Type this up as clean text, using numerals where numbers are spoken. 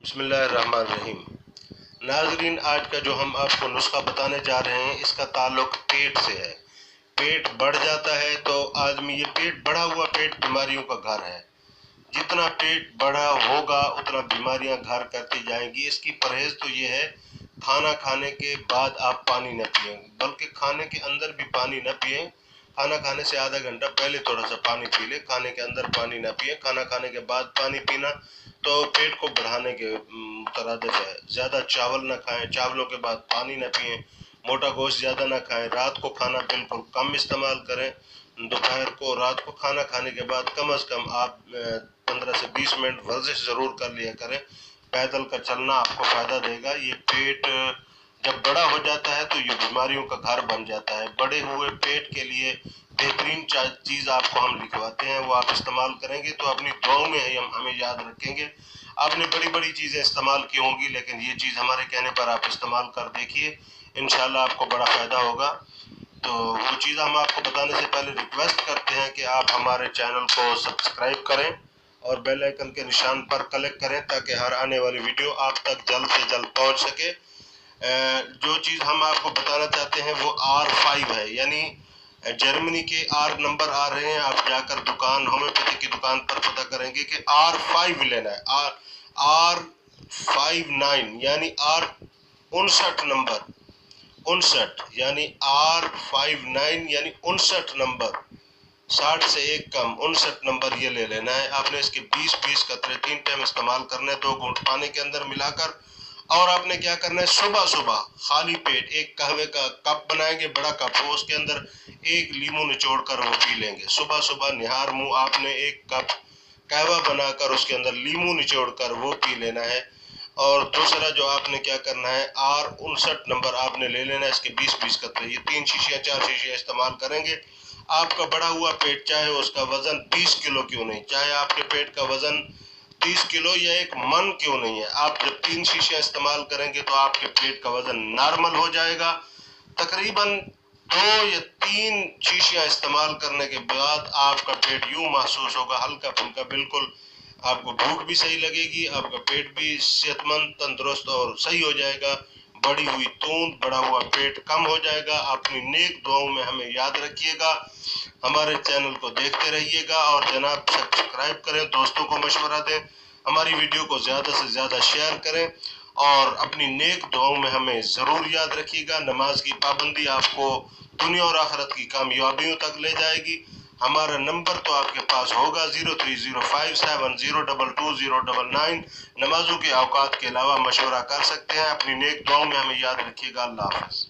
बिस्मिल्लाहिर्रहमानिर्रहीम। नाजरीन, आज का जो हम आपको नुस्खा बताने जा रहे हैं इसका ताल्लुक पेट से है। पेट बढ़ जाता है तो आदमी, ये पेट बढ़ा हुआ पेट बीमारियों का घर है। जितना पेट बढ़ा होगा उतना बीमारियां घर करती जाएंगी। इसकी परहेज तो ये है, खाना खाने के बाद आप पानी न पिएं, बल्कि खाने के अंदर भी पानी न पिएं। खाना खाने से आधा घंटा पहले थोड़ा सा पानी पी ले, खाने के अंदर पानी ना पिए। खाना खाने के बाद पानी पीना तो पेट को बढ़ाने के मुतरादिफ है। ज़्यादा चावल ना खाएं, चावलों के बाद पानी ना पिए। मोटा गोश्त ज़्यादा ना खाएं। रात को खाना बिल्कुल कम इस्तेमाल करें। दोपहर को, रात को खाना खाने के बाद कम अज़ कम आप 15 से 20 मिनट वर्जिश ज़रूर कर लिया करें। पैदल का चलना आपको फ़ायदा देगा। ये पेट जब बड़ा हो जाता है तो ये बीमारियों का घर बन जाता है। बड़े हुए पेट के लिए बेहतरीन चीज़ आपको हम लिखवाते हैं, वो आप इस्तेमाल करेंगे तो अपनी दुआओं में हमें याद रखेंगे। आपने बड़ी बड़ी चीज़ें इस्तेमाल की होंगी, लेकिन ये चीज़ हमारे कहने पर आप इस्तेमाल कर देखिए, इंशाल्लाह आपको बड़ा फ़ायदा होगा। तो वो चीज़ हम आपको बताने से पहले रिक्वेस्ट करते हैं कि आप हमारे चैनल को सब्सक्राइब करें और बेल आइकन के निशान पर क्लिक करें ताकि हर आने वाली वीडियो आप तक जल्द से जल्द पहुंच सके। जो चीज़ हम आपको बताना चाहते हैं वो R5 है, यानी जर्मनी के R नंबर आ रहे हैं। आप जाकर दुकान, होम्योपैथी की दुकान पर पता करेंगे कि R5 लेना है। R59 यानी R 59 नंबर, 59 यानी R59 यानी 59 नंबर, 60 से एक कम 59 नंबर ये ले लेना है। आपने इसके 20-20 कतरे 3 टाइम इस्तेमाल करने, 2 घूंट पानी के अंदर मिलाकर। और आपने क्या करना है, सुबह सुबह खाली पेट एक कहवे का कप बनाएंगे, बड़ा कप हो, उसके अंदर एक लीमू निचोड़ कर वो पी लेंगे। सुबह सुबह निहार मुंह आपने एक कप कहवा बनाकर उसके अंदर लीमू निचोड़ कर वो पी लेना है। और दूसरा जो आपने क्या करना है, R 59 नंबर आपने ले लेना है, इसके 20-20 कतरे, ये 3 शीशियाँ 4 शीशियाँ इस्तेमाल करेंगे। आपका बढ़ा हुआ पेट, चाहे उसका वजन 20 किलो क्यों नहीं, चाहे आपके पेट का वजन 30 किलो या 1 मन क्यों नहीं है, आप जब 3 शीशियाँ इस्तेमाल करेंगे तो आपके पेट का वजन नॉर्मल हो जाएगा। तकरीबन 2 या 3 शीशियाँ इस्तेमाल करने के बाद आपका पेट यूं महसूस होगा हल्का फुल्का, बिल्कुल आपको भूख भी सही लगेगी, आपका पेट भी सेहतमंद, तंदुरुस्त और सही हो जाएगा। बढ़ी हुई तूंद, बढ़ा हुआ पेट कम हो जाएगा। अपनी नेक दुआओं में हमें याद रखिएगा, हमारे चैनल को देखते रहिएगा और जनाब सब्सक्राइब करें, दोस्तों को मशवरा दें, हमारी वीडियो को ज़्यादा से ज़्यादा शेयर करें और अपनी नेक दुआओं में हमें ज़रूर याद रखिएगा। नमाज की पाबंदी आपको दुनिया और आखिरत की कामयाबियों तक ले जाएगी। हमारा नंबर तो आपके पास होगा 030570222099। नमाजों के औकात के अलावा मशवरा कर सकते हैं। अपनी नेक दुआओं में हमें याद रखिएगा। अल्लाह हाफ़िज़।